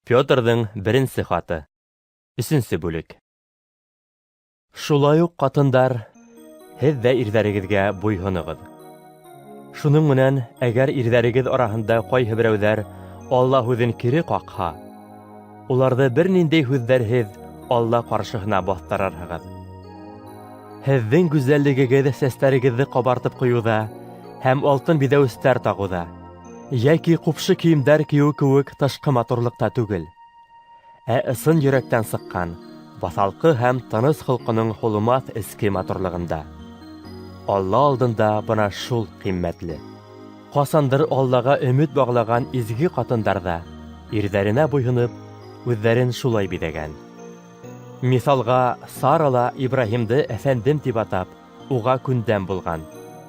Петрдың беренсе хаты. 3-нче бүлек. Шулай ук ҡатындар, һеҙ ҙә ирҙәрегеҙгә буйһоноғоҙ. Шуның менән, әгәр ирҙәрегеҙ араһында ҡайһы берәүҙәр Алла һүҙен кире ҡаҡһа, уларҙы бер ниндәй һүҙҙәрһеҙ Алла ҡаршыһына баҫтырырһығыҙ. Һеҙҙең гүзәллегегеҙ сәстәрегеҙҙе ҡабартып ҡуйыуҙа һәм алтын биҙәүестәр тағыуҙа, йәки ҡупшы кейемдәр кейеү кеүек тышҡы матурлыҡта түгел, ә ысын йөрәктән сыҡҡан, баҫалҡы һәм тыныс холҡоноң һулымаҫ эске матурлығында. Алла алдында бына шул ҡиммәтле. Ҡасандыр Аллаға өмөт бағлаған изге ҡатындарҙа, ирҙәренә буйһоноп, үҙҙәрен шулай биҙәгән. Миҫалға, Сара ла Ибраһимды әфәндем тип атап, уға күндәм булған.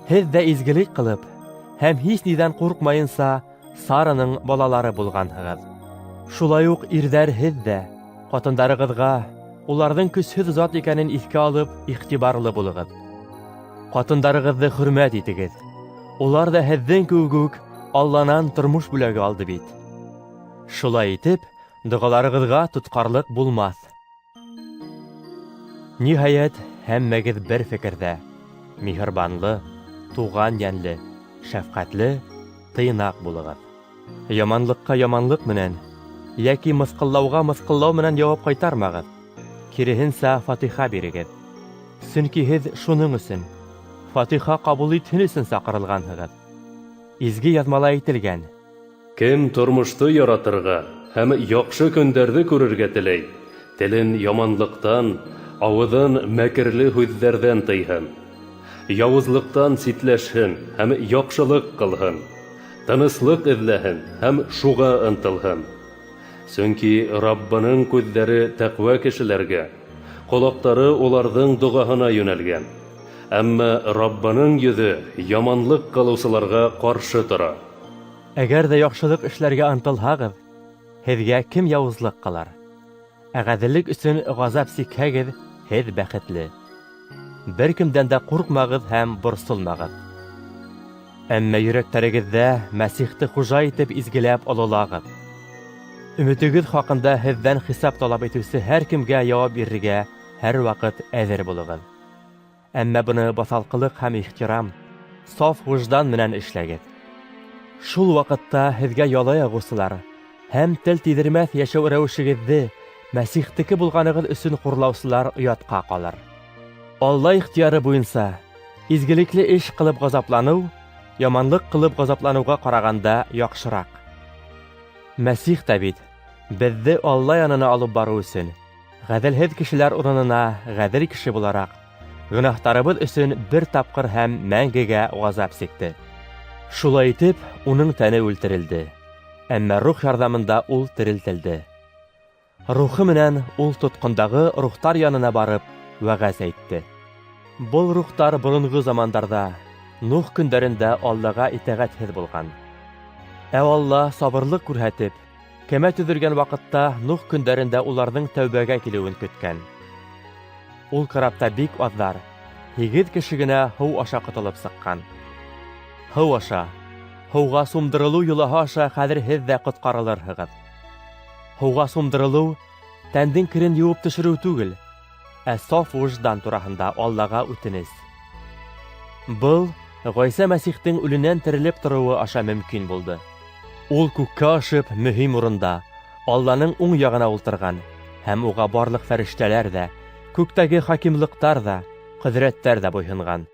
Һеҙ ҙә изгелек ҡылып, һәм һис ниҙән ҡурҡмайынса, Сараның балалары булғанһығыҙ. Шулай уҡ ирҙәр һеҙ ҙә, ҡатындарығыҙға, уларҙың көсһөҙ зат икәнен иҫкә алып, иғтибарлы булығыҙ. Ҡатындарығыҙҙы хөрмәт итегеҙ. Улар ҙа һеҙҙең кеүек үк Алланан тормош бүләге алды бит. Шулай итеп, доғаларығыҙға тотҡарлыҡ булмаҫ. Ниһайәт, һәммәгеҙ бер фекерҙә, миһырбанлы, туған йәнле, шәфҡәтле, тыйнаҡ булығыҙ. Яманлыҡҡа яманлыҡ менән, йәки мыҫҡыллауға мыҫҡыллау менән яуап ҡайтармағыҙ. Киреһенсә фатиха бирегеҙ. Сөнки һеҙ шуның өсөн, фатиха ҡабул итһен өсөн саҡырылғанһығыҙ. Изге яҙмала әйтелгән: Кем тормошто яратырға һәм яҡшы көндәрҙе күрергә теләй, телен яманлыҡтан, ауыҙын мәкерле һүҙҙәрҙән тыйһын. Яуызлыҡтан ситләшһен һәм яҡшылыҡ ҡылһын. Тыныслыҡ эҙләһен һәм шуға ынтылһын. Сөнки Раббының күҙҙәре тәҡүә кешеләргә, ҡолаҡтары уларҙың доғаһына йүнәлгән. Әммә Раббының йөҙө яманлыҡ ҡылыусыларға ҡаршы тора. Әгәр ҙә яҡшылыҡ эшләргә ынтылһағыҙ, һеҙгә кем яуызлыҡ ҡылыр? Ә ғәҙеллек өсөн ғазап сикһәгеҙ, һеҙ бәхетле. Бер кемдән дә ҡурҡмағыҙ һәм борсолмағыҙ. Әммә йөрәктәрегеҙҙә Мәсихте хужа итеп изгеләп ололағыҙ. Өмөтөгөҙ хаҡында һеҙҙән хисап талап итеүсе һәр кемгә яуап бирергә һәр ваҡыт әҙер булығыҙ. Әммә быны баҫалҡылыҡ һәм ихтирам, саф вуждан менән эшләгеҙ. Шул ваҡытта һеҙгә ялай ағыусылар һәм тел тиҙермәҫ йәшәү рәүешегеҙҙе Мәсихтеке булғанығыҙ өсөн хурлаусылар оятҡа ҡалыр. Алла ихтияры буйынса, изгелекле эш ҡылып ғазапланыу, яманлыҡ ҡылып ғазапланыуға ҡарағанда яҡшыраҡ. Мәсих тә бит, беҙҙе Алла янына алып барыу өсөн, ғәҙелһеҙ кешеләр урынына ғәҙел кеше булараҡ, гөнаһтарыбыҙ өсөн бер тапҡыр һәм мәңгегә ғазап сикте. Шулай итеп, уның тәне үлтерелде, әммә рух ярҙамында ул терелтелде. Рухы менән ул тотҡондағы рухтар янына барып, вәғәз әйтте. Был рухтар боронғо замандарҙа, Нух көндәрендә Аллаға итәғәтһеҙ булған. Ә Алла сабырлыҡ күрһәтеп, кәмә төҙөлгән ваҡытта Нух көндәрендә уларҙың тәүбәгә килеүен көткән. Ул карапта бик аҙҙар, 8 кеше генә һыу аша ҡотолоп сыҡҡан. Һыу аша, һыуға сумдырылыу йолаһы аша хәҙер һеҙ ҙә ҡотҡарылырһығыҙ. Һыуға сумдырылыу, тәндең керен йыуып төшөрөү түгел, ә саф вуждан тураһында Аллаға үтенес. Был Ғайса Мәсихтең үленән терелеп тороуы аша мөмкин булды. Ул күккә ашып мөһим урында, Алланың уң яғына ултырған, һәм уға барлыҡ фәрештәләр ҙә, күктәге хакимлыҡтар ҙа, ҡөҙрәттәр ҙә буйһонған.